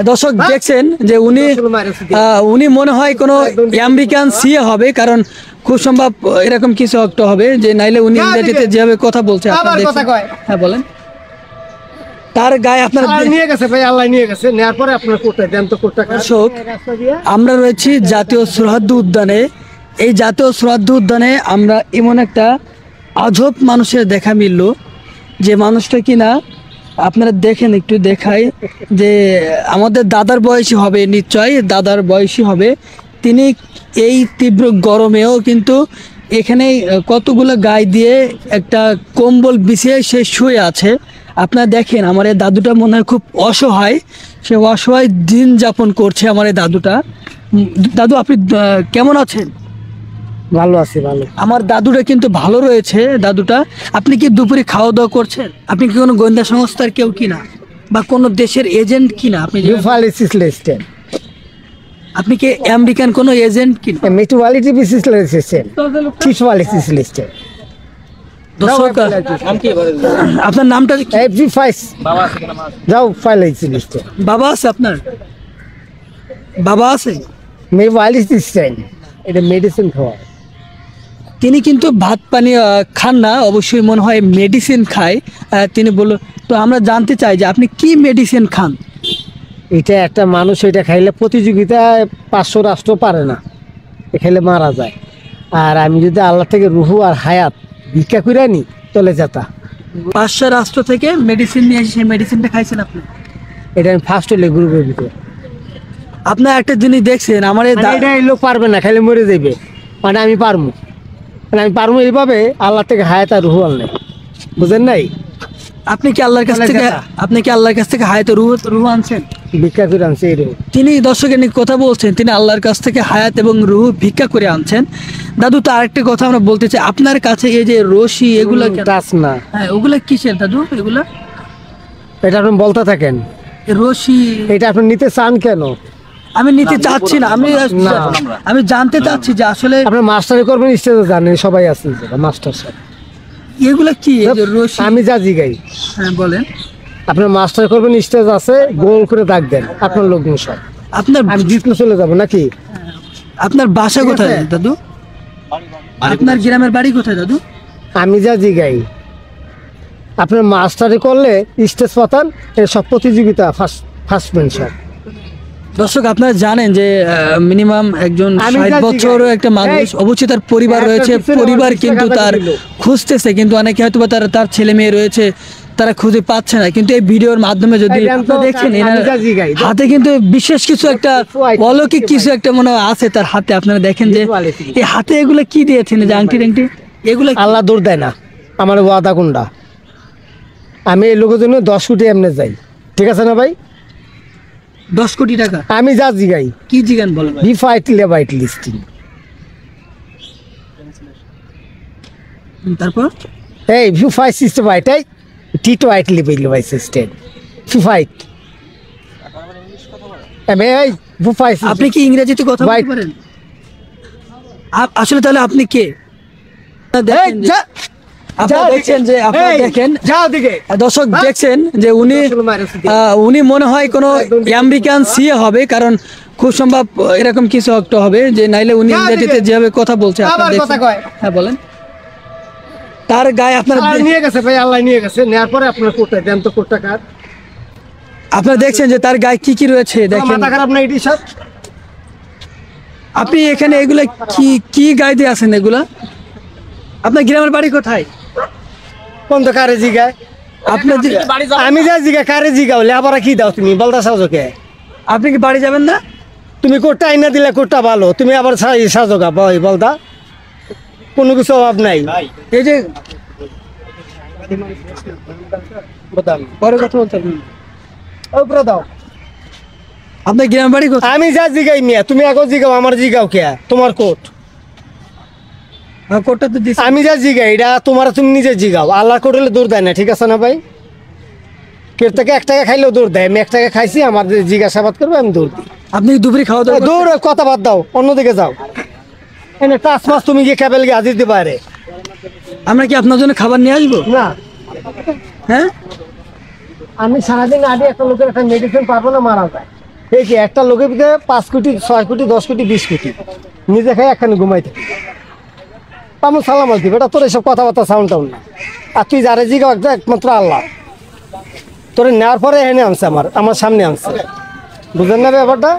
দর্শক দেখছেন যে উনি মনে হয় কোনো আমেরিকান সিএ হবে, কারণ খুব সম্ভব এরকম কিছু একটা হবে, যে নাইলে উনি ইংরেজিতে যেভাবে কথা বলছে। হ্যাঁ বলেন। তার গায়ে আপনার নিয়ে গেছে ভাই, আল্লাহ নিয়ে গেছে, নেওয়ার পরে আপনার কোটটা দেন তো কোটটা। দর্শক আমরা রয়েছি জাতীয় সুরহাদ্দ উদ্যানে। এই জাতীয় সুরহাদ্দ উদ্যানে আমরা এমন একটা আজব মানুষের দেখা মিলল, যে মানুষটা কিনা আপনারা দেখেন, একটু দেখাই, যে আমাদের দাদার বয়সী হবে, নিশ্চয় দাদার বয়সী হবে। তিনি এই তীব্র গরমেও কিন্তু এখানে কতগুলো গায়ে দিয়ে একটা কম্বল বিছিয়ে সে শুয়ে আছে। আপনারা দেখেন, আমার এই দাদুটা মনে হয় খুব অসহায়, সে অসহায় দিন যাপন করছে আমার এই দাদুটা। দাদু আপনি কেমন আছেন? ভালো আছি, ভালো। আমার দাদুটা কিন্তু ভালো রয়েছে। দাদুটা, আপনি কি দুপুরে খাওয়া দাওয়া করছেন? আপনি কি কোনো গোয়েন্দা সংস্থার কেউ কিনা, বা কোনো দেশের এজেন্ট কিনা? আপনি কি আমেরিকান কোনো এজেন্ট কিনা? আপনার নামটা বাবা আছে? আপনার বাবা আছে? এটা মেডিসিন খাওয়া। তিনি কিন্তু ভাত পানি খান না, অবশ্যই মনে হয় মেডিসিন খায়। তিনি বলল, তো আমরা জানতে চাই যে আপনি কি মেডিসিন খান? এটা একটা মানুষ, এটা খাইলে প্রতিযোগিতায় 500 রাষ্ট্র পারে না, এ খাইলে মারা যায়। আর আমি যদি আল্লাহ থেকে রুহু আর হায়াত ভিক্ষা করে নি, চলে যেতা। 500 রাষ্ট্র থেকে মেডিসিন নিয়ে এসে সেই মেডিসিনটা খাইছেন আপনি? এটা আমি ফার্স্ট হলে গ্রুপের ভিতরে। আপনার একটা জিনিস দেখছেন, আমার এটা এই লোক পারবে না, খাইলে মরে যাবে, মানে আমি পারবো, মানে আমি পারবো এইভাবে আল্লাহ থেকে হায়াত আর রুহু আনলে, বুঝেন নাই? আপনি কি আল্লাহর কাছ থেকে হায়াত রুহু আনছেন? ভিক্ষা করে আনছে এই রুহু। তিনি দর্শকের নিয়ে কথা বলছেন, তিনি আল্লাহর কাছ থেকে হায়াত এবং রুহু ভিক্ষা করে আনছেন। দাদু, তো আরেকটা কথা আমরা বলতে চাই, আপনার কাছে এই যে রশি এগুলো টাচ না, হ্যাঁ ওগুলা কিসের দাদু? এগুলা এটা আপনি বলতে থাকেন। রশি এটা আপনি নিতে চান কেন? আমি নিতে চাচ্ছি না, আমি জানতে চাচ্ছি যে আসলে আপনি মাস্টারি করবেন, স্টেজে জানেন সবাই আছেন মাস্টার সাহেব। এগুলা কি? আমি যা জিগাই। হ্যাঁ বলেন। আপনার মাস্টার করবেন, স্টেজ আছে, গোল করে দাগ দেন, আপনার লোকজন সব। আপনার আমি জিতলে চলে যাবো নাকি? আপনার বাসা কোথায় দাদু? আপনার গ্রামের বাড়ি কোথায় দাদু? আমি যা জিগাই, আপনার মাস্টারি করলে স্টেজ পাতান, এর সব প্রতিযোগিতা ফার্স্ট বেঞ্চ সব। দর্শক আপনারা জানেন যে মিনিমাম একজন 60 বছর একটা মানুষ, অবশ্যই তার পরিবার রয়েছে, পরিবার কিন্তু তার খুঁজতেছে, কিন্তু অনেকে হয়তো তার ছেলে মেয়ে রয়েছে, তারা খুঁজে পাচ্ছে না। কিন্তু এই ভিডিওর মাধ্যমে যদি আপনারা দেখছেন, হাতে কিন্তু বিশেষ কিছু একটা অলৌকিক কিছু একটা মনে আছে তার হাতে। আপনারা দেখেন যে এই হাতে এগুলো কি দিয়েছেন, যে আংটি টাংটি এগুলো? আল্লাহ দূর দেয় না, আমার ওয়াদা কোনটা। আমি এই লোকের জন্য 10 কোটি এমনি যাই, ঠিক আছে না ভাই? 10 কোটি টাকা? আমি যা জিগাই। কি জিগান বলেন? তারপর এই ভিউ ফাইট সিস্টেম এটাই টিটো আইটলি বইল ভাই সিস্টেম ভিউ ফাইট। এই ভিউ ফাইট। আপনি কি ইংরেজিতে কথা বলতে পারেন? আসলে তাহলে আপনি কে? দর্শক দেখছেন যে উনি মনে হয় কোনো আমেরিকান সিএ হবে, কারণ খুব সম্ভব এরকম কিছু একটা হবে, যে নাইলে উনি ইংরেজিতে যেভাবে কথা বলছে। হ্যাঁ বলেন। তার গায়ে আপনার নিয়ে গেছে ভাই, আল্লাহ নিয়ে গেছে, নেওয়ার পরে আপনার কোটটা দেন তো কোটটা কার। আপনারা দেখছেন যে তার গায়ে কি কি রয়েছে, দেখেন। মাথা খারাপ না এটি সব? আপনি এখানে এগুলা কি গায়ে দিয়ে আছেন এগুলা? আপনার গ্রামের বাড়ি কোথায়? কোন তো কারে জিগায়? আপনার আমি যা জিগা কারে জিগা হলে আবার কি দাও তুমি বলতা সাজোকে? আপনি কি বাড়ি যাবেন না? তুমি কোটটা আইনা দিলে কোটটা ভালো, তুমি আবার সাজোগা বই বলতা, কোনো কিছু অভাব নাই। এই যে পরে কথা বলতে দাও। আপনার গ্রামের বাড়ি কোথায়? আমি যা জিগাই মিয়া, তুমি আগে জিগাও, আমার জিগাও কে? তোমার কোট কোটটা তো দিছি আমি যা জিগাই, এটা তোমার তুমি নিজে জিগাও। আল্লাহ কোট হলে দৌড় দেয় না, ঠিক আছে না ভাই? কেউ থেকে 1 টাকা খাইলেও দৌড় দেয়, আমি 1 টাকা খাইছি, আমার জিজ্ঞাসাবাদ করবে, আমি দৌড় দিই। আপনি দুপুরে খাওয়া দাওয়া দৌড়, কথা বাদ দাও, অন্যদিকে যাও। এনে টাচ মাছ তুমি গিয়ে ক্যাবেল গিয়ে হাজির দিতে পারে। আমরা কি আপনার জন্য খাবার নিয়ে আসবো? না হ্যাঁ আমি সারাদিন আগে একটা লোকের একটা মেডিসিন পারবো না, মারা যায়। এই কি একটা লোকের ভিতরে 5 কোটি 6 কোটি 10 কোটি 20 কোটি নিজে খাই একখানে ঘুমাই থাকি। আমি সালাম আলতি বেটা, তোর এসব কথাবার্তা সাউন্ড টাউন না। আর তুই যারে জিগা একমাত্র আল্লাহ তোরে নেওয়ার পরে এনে আনছে, আমার সামনে আনছে, বুঝলেন না ব্যাপারটা?